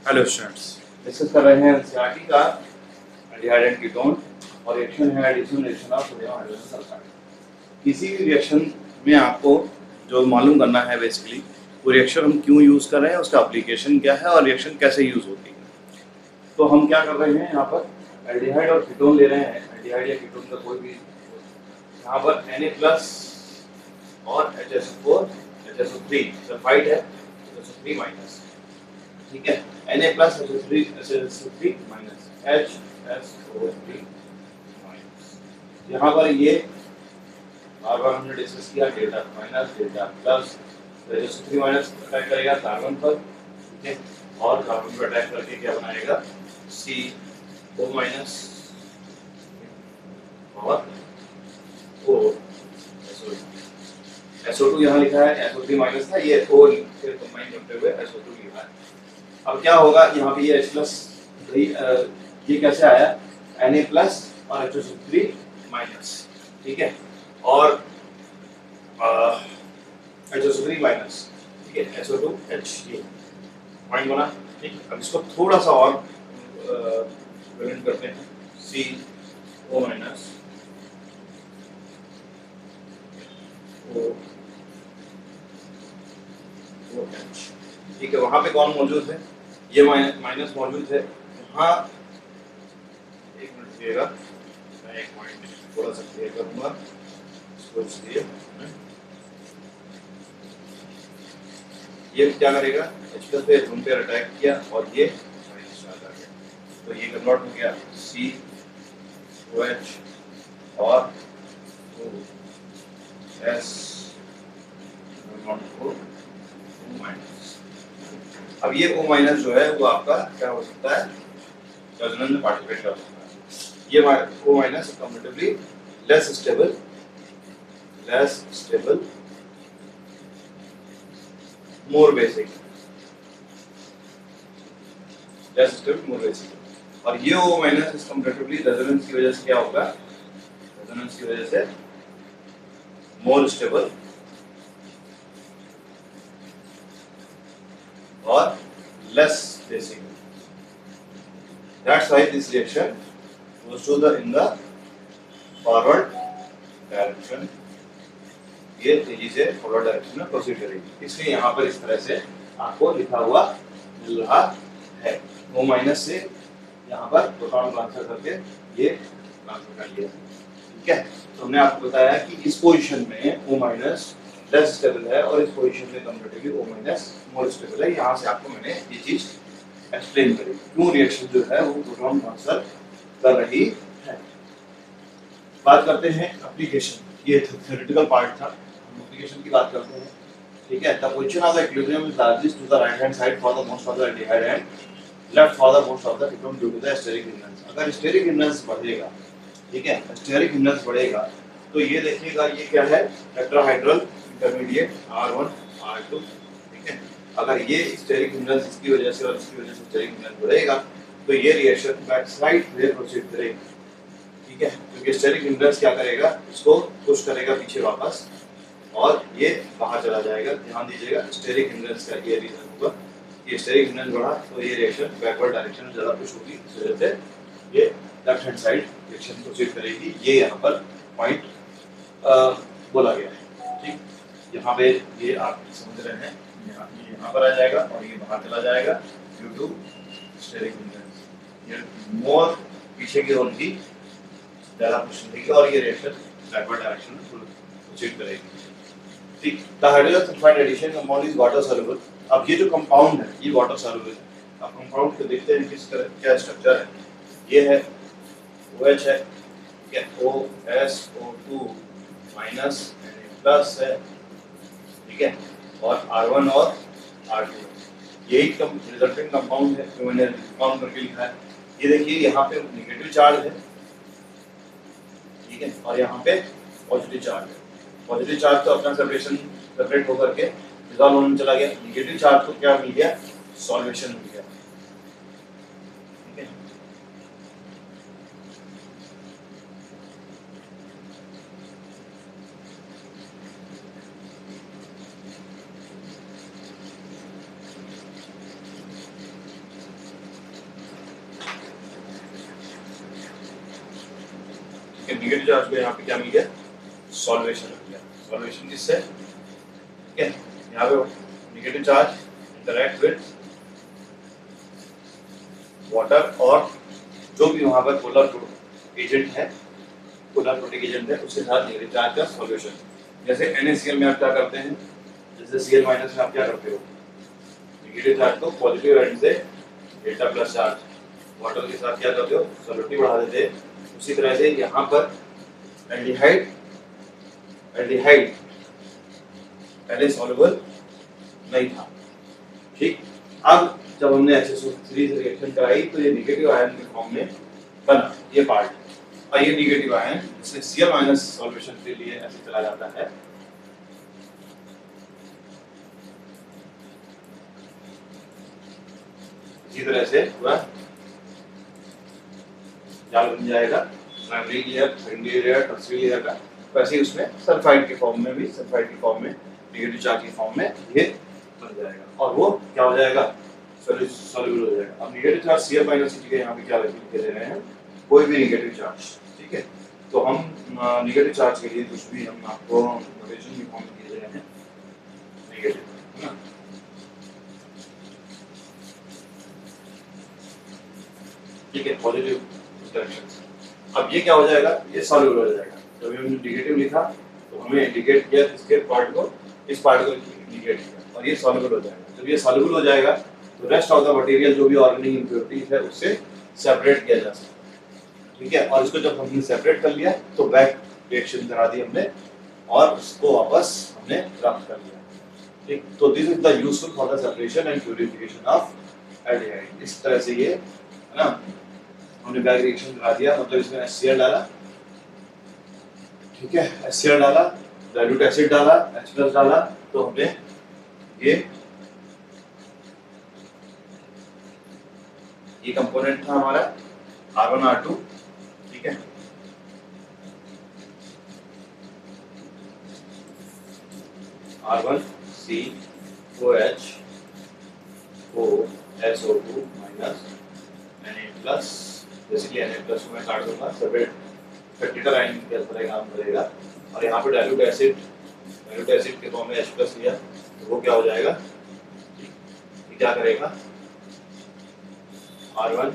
Hello students, discuss कर रहे हैं एनसीईआरटी का एल्डिहाइड एंड कीटोन और रिएक्शन है addition reaction of sodium hydrogen sulphide. किसी भी रिएक्शन में आपको जो मालूम करना है बेसिकली वो रिएक्शन हम क्यों यूज कर रहे हैं, उसका एप्लीकेशन क्या है और रिएक्शन कैसे यूज होती है। तो हम क्या कर रहे हैं, यहाँ पर एल्डिहाइड और कीटोन ले रहे हैं। एल्डिहाइड या कीटोन का कोई भी, यहाँ पर Na+ और HSO4 HSO3 सल्फाइड है, HSO3-, ठीक है। Na+ HSO3 minus HSO3 minus. यहाँ पर ये बार बार हमने डिस्कस किया, delta minus delta plus, HSO3 minus attack करेगा कार्बन पर, ठीक है, और कार्बन पर अटैक करके क्या बनाएगा CO माइनस और SO2 यहाँ लिखा है, SO3 माइनस था, ये O से कंबाइन करते हुए SO2 लिखा है। अब क्या होगा, यहाँ पे ये H+, ये कैसे आया Na+ और HSO3 माइनस, ठीक है, और HSO3 माइनस, ठीक है, SO2H ये पॉइंट बना, ठीक। अब इसको थोड़ा सा और वेरिएंट करते हैं, CO माइनस OH, ठीक है। वहां पे कौन मौजूद है, ये माइनस मौजूद है वहाँ। एक मिनट रुकिएगा, मैं एक पॉइंट थोड़ा सा क्लियर करूंगा इसको, इसलिए ये क्या करेगा, H+ पे रूम पे अटैक किया और ये माइनस चार्ज आ गया, तो ये कन्वर्ट हो गया COH और OS माइनस। अब ये O- जो है वो आपका क्या हो सकता है, रेजोनेंस में पार्टिसिपेट कर सकता है। ये O- कंपैरेटिवली लेस स्टेबल, मोर बेसिक, और ये O- इस कंपैरेटिवली रेजोनेंस की वजह से क्या होगा, रेजोनेंस की वजह से मोर स्टेबल और less basic. That's why this reaction goes to in the forward direction. ये तेजी से फॉरवर्ड डायरेक्शन में प्रोसीड करेगी, इसलिए यहाँ पर इस तरह से आपको लिखा हुआ मिल रहा है। O- से यहाँ पर प्रोटॉन ट्रांसफर करके ये ट्रांसफर कर लिया, ठीक है। तो हमने आपको बताया कि इस पोजीशन में O- लेस स्टेबल है और इस पोजीशन में कंपैरेटिवली O- मोर स्टेबल है। यहाँ से आपको मैंने ये चीज एक्सप्लेन करी, क्यों रिएक्शन जो है वो प्रोटॉन ट्रांसफर कर रही है। बात करते हैं एप्लीकेशन, ये थ्योरेटिकल पार्ट था, हम एप्लीकेशन की बात करते हैं, ठीक है। The position of the equilibrium is largest to the right hand side for the most of the aldehyde and left for the most of the ketone due to the steric hindrance. अगर steric hindrance बढ़ेगा, ठीक है, steric hindrance बढ़ेगा तो ये देखिएगा ये क्या है, टेट्राहाइड्रल इंटरमीडिएट R1 R2, ठीक है। अगर ये स्टेरिक हिंड्रेंस इसकी वजह से और इसकी वजह से स्टेरिक हिंड्रेंस बढ़ेगा तो ये रिएक्शन बैक साइड में प्रोसीड करेगी, ठीक है, क्योंकि स्टेरिक हिंड्रेंस क्या करेगा, इसको पुश करेगा पीछे वापस और ये बाहर चला जाएगा। ध्यान दीजिएगा, स्टेरिक हिंड्रेंस का ये रीजन होगा, ये स्टेरिक हिंड्रेंस बढ़ा तो ये रिएक्शन बैकवर्ड डायरेक्शन में ज्यादा पुश होगी, इस वजह से ये left hand side reaction proceed करेगी। ये यहाँ पर पॉइंट बोला गया है, ठीक। यहाँ पे ये आप समझ रहे हैं, यहाँ पर आ जाएगा और ये बाहर चला जाएगा ड्यू टू स्टेरिक हिंड्रेंस। ये मोर पीछे की ओर की ज्यादा पुश देगी और ये रिएक्शन बैकवर्ड डायरेक्शन में प्रोसीड करेगी, ठीक। The hydrogen sulphide addition compound is water soluble. अब ये जो कंपाउंड है ये वाटर सॉल्युबल है। अब कंपाउंड को देखते हैं किस तरह क्या स्ट्रक्चर है। ये है OH है, ठीक है, OSO2 माइनस प्लस है, ठीक है, और R1 और R2, यही रिजल्टेंट कंपाउंड है जो मैंने कंपाउंड करके लिखा है। ये देखिए यहाँ पे नेगेटिव चार्ज है, ठीक है, और यहाँ पे पॉजिटिव चार्ज है। पॉजिटिव चार्ज तो अपना सेपरेट होकर के डिसॉल्व होने चला गया, नेगेटिव चार्ज को क्या मिल गया, सॉल्वेशन मिल गया, ठीक है। ठीक है, नेगेटिव चार्ज को यहाँ पे क्या मिल गया, सॉल्वेशन मिल गया। सॉल्वेशन किससे, ठीक है, यहाँ पे negative charge interact with water और जो भी वहाँ पर पोलर एजेंट है, पोलर प्रोटिक एजेंट है, उसके साथ नेगेटिव चार्ज का सॉल्यूशन। जैसे NaCl में आप क्या करते हैं, जैसे Cl माइनस में आप क्या करते हो, नेगेटिव चार्ज को पॉजिटिव एंड से डेल्टा प्लस चार्ज वाटर के साथ क्या करते हो, सॉल्युटिविटी बढ़ा देते हैं। उसी तरह से यहाँ पर एल्डिहाइड पहले सॉल्युबल नहीं था, ठीक। अब जब हमने HSO3 से रिएक्शन कराई तो ये नेगेटिव आयन के फॉर्म में बना ये पार्ट, और ये नेगेटिव आयन जिससे Cl माइनस सॉल्यूशन के लिए ऐसे चला जाता है। इसी तरह से पूरा जाल बन जाएगा primary layer, secondary layer, tertiary layer का। वैसे ही उसमें सल्फाइड के फॉर्म में भी, सल्फाइड के फॉर्म में, नेगेटिव चार्ज के फॉर्म में ये बन जाएगा और वो क्या हो जाएगा, सॉल्युबल हो जाएगा। अब नेगेटिव चार्ज Cl माइनस की जगह यहाँ पे क्या लिख दे रहे हैं, कोई भी नेगेटिव चार्ज, ठीक है। तो हम नेगेटिव चार्ज के लिए कुछ भी हम आपको नोटेशन की फॉर्म में दे रहे हैं, नेगेटिव, है ना। ठीक है, पॉजिटिव डायरेक्शन। अब ये क्या हो जाएगा, ये सॉल्युबल हो जाएगा। जब हमने नेगेटिव लिखा तो हमें इंडिकेट किया इसके पार्ट को, इस पार्ट को इंडिकेट किया और ये सॉल्युबल हो जाएगा। जब ये सॉल्युबल हो जाएगा तो रेस्ट ऑफ द मटेरियल जो भी ऑर्गेनिक इंप्योरिटीज है उससे सेपरेट किया जा सकता है, ठीक है। और इसको जब हमने सेपरेट कर लिया तो बैक रिएक्शन करा दी हमने और उसको वापस हमने प्राप्त कर लिया, ठीक। तो this is the useful for the separation and purification of aldehyde. इस तरह से ये, है ना, हमने बैक रिएक्शन करा दिया, मतलब इसमें HCl डाला, ठीक है, HCl डाला, डाइल्यूट एसिड डाला, H+ डाला, तो हमने ये कंपोनेंट था हमारा R1R2, ठीक है। R1COH SO2 minus Na+, basically Na+ को मैं काट दूंगा, सेपरेट फैक्टर आयन की तरह काम करेगा। और यहाँ पे डाइल्यूट एसिड के फॉर्म में H+ लिया तो वो क्या हो जाएगा, ये क्या करेगा, R1COH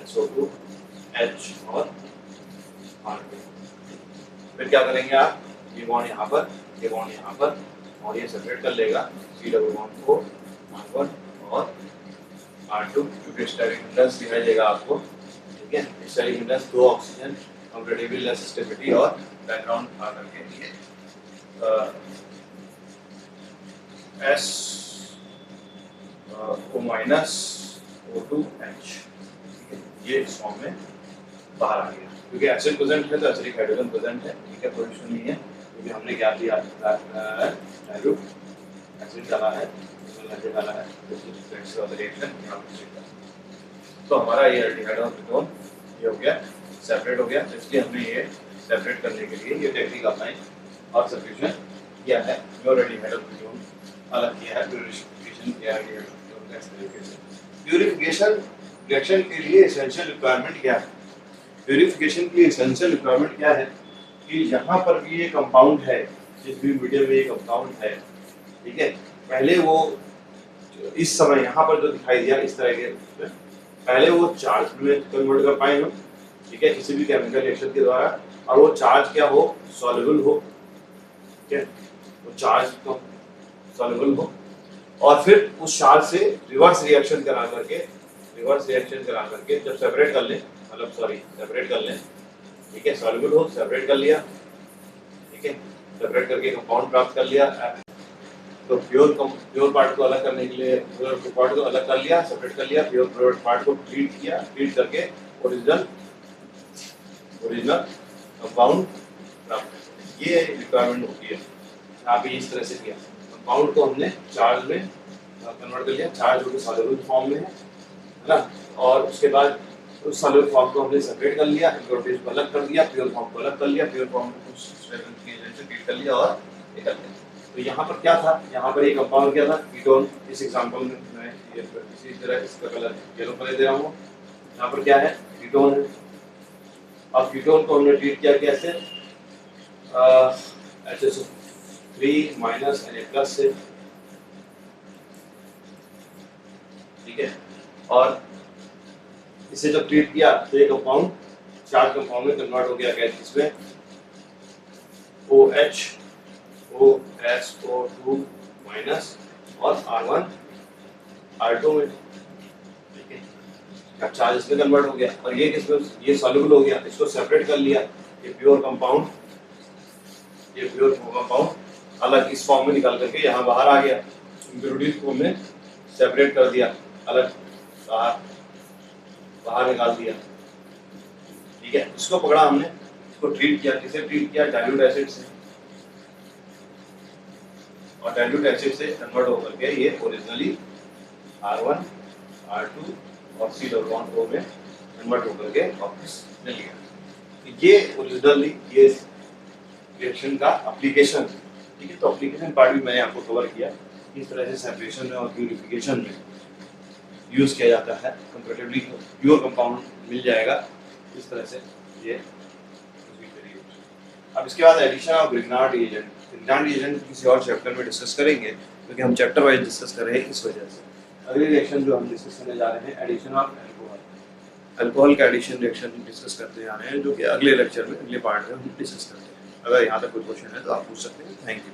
SO2 H और R2। फिर क्या करेंगे आप, ये बॉन्ड यहाँ पर, ये बॉन्ड यहाँ पर, और ये सेपरेट कर लेगा C डबल बॉन्ड को R1 और R2, क्योंकि स्टेरिक हिंड्रेंस दिखाई देगा आपको, ठीक है। Steric hindrance 2 oxygen, comparatively less stability और बैकग्राउंड कार्बन के लिए SO माइनस O2H, ये इस फॉर्म में बाहर आ गया, क्योंकि एसिड प्रेजेंट है तो एसिडिक हाइड्रोजन प्रेजेंट है, ठीक है, कोई इशू नहीं है, क्योंकि हमने क्या दिया, डाइल्यूट एसिड डाला है, डाला है, तो हमारा ये एल्डिहाइड और कीटोन ये हो गया, सेपरेट हो गया। इसलिए हमने ये सेपरेट करने के लिए ये टेक्निक अपनाई और सब्स्टिट्यूशन किया है, प्योर एल्डिहाइड और कीटोन अलग किया है, प्यूरिफिकेशन किया है एल्डिहाइड और कीटोन का इस तरीके से। प्यूरिफिकेशन रिएक्शन के लिए एसेंशियल रिक्वायरमेंट क्या है, प्यूरिफिकेशन की एसेंशियल रिक्वायरमेंट क्या है कि यहाँ पर भी ये कंपाउंड है, जिस भी मीडियम में ये कंपाउंड है, ठीक है, पहले वो इस समय यहाँ पर जो दिखाई दिया इस तरह के, पहले वो चार्ज में कन्वर्ट कर पाए हम, ठीक है, किसी भी केमिकल रिएक्शन के द्वारा, और वो चार्ज क्या हो, सॉल्युबल हो, ठीक है, वो चार्ज तो सॉल्युबल हो, और फिर उस चार्ज से रिवर्स रिएक्शन करा करके जब सेपरेट कर ले, मतलब सॉरी सेपरेट कर ले, ठीक है, सॉल्युबल हो, सेपरेट कर लिया, ठीक है, सेपरेट करके कंपाउंड प्राप्त कर लिया, तो प्योर पार्ट को अलग करने के लिए प्योर पार्ट को अलग कर लिया, सेपरेट कर लिया, प्योर पार्ट को ट्रीट किया, ट्रीट करके ओरिजिनल कंपाउंड प्राप्त, ये रिक्वायरमेंट होती है। यहाँ पे इस तरह से किया, कंपाउंड को हमने चार्ज में कन्वर्ट कर लिया, चार्ज होकर सॉल्युबल फॉर्म में है ना, और उसके बाद उस सॉल्युबल फॉर्म को हमने सेपरेट कर लिया, इम्प्योरिटीज को अलग कर दिया, प्योर फॉर्म को अलग कर लिया, प्योर फॉर्म को ट्रीट कर लिया और ये कर लिया। तो यहाँ पर क्या था, यहाँ पर एक कंपाउंड क्या था, कीटोन। इस एग्जांपल में मैं ये इसी तरह इसका कलर येलो कलर दे रहा हूँ। यहाँ पर क्या है, कीटोन है। अब कीटोन को हमने ट्रीट किया कैसे, HSO3 माइनस Na+ से, ठीक है। और इसे जब ट्रीट किया तो ये कंपाउंड 4 कंपाउंड में कन्वर्ट हो गया, कैसे, इसमें OH OSO2 माइनस और R1 R2 में, ठीक है। अब चार्ज इसमें कन्वर्ट हो गया और ये किसमें, ये सॉल्युबल हो गया, इसको सेपरेट कर लिया। ये प्योर कंपाउंड अलग इस फॉर्म में निकाल करके यहाँ बाहर आ गया। इम्प्योरिटीज को हमने सेपरेट कर दिया, अलग बाहर निकाल दिया, ठीक है। इसको पकड़ा हमने, इसको ट्रीट किया, किसे ट्रीट किया, डाइल्यूट एसिड से, और डाइल्यूट एसिड से कन्वर्ट होकर के ये ओरिजिनली R1 R2 और C डबल बॉन्ड O में कन्वर्ट होकर के वापस मिल गया। ये ओरिजिनली ये रिएक्शन का एप्लीकेशन, ठीक है। तो एप्लीकेशन पार्ट भी मैंने आपको कवर किया, इस तरह से सेपरेशन में और प्यूरिफिकेशन में यूज किया जाता है। कंपैरेटिवली प्योर कंपाउंड मिल जाएगा इस तरह से ये। अब इसके बाद addition of Grignard reagent. Grignard reagent किसी और चैप्टर में डिस्कस करेंगे, क्योंकि हम चैप्टर वाइज डिस्कस कर रहे हैं इस वजह से। अगली रिएक्शन जो हम डिस्कस करने जा रहे हैं, एडिशन ऑफ अल्कोहल। अल्कोहल का एडिशन रिएक्शन डिस्कस करते जा रहे हैं, जो कि अगले लेक्चर में, अगले पार्ट में हम डिस्कस करते हैं। अगर यहाँ तक कोई क्वेश्चन है तो आप पूछ सकते हैं। Thank you.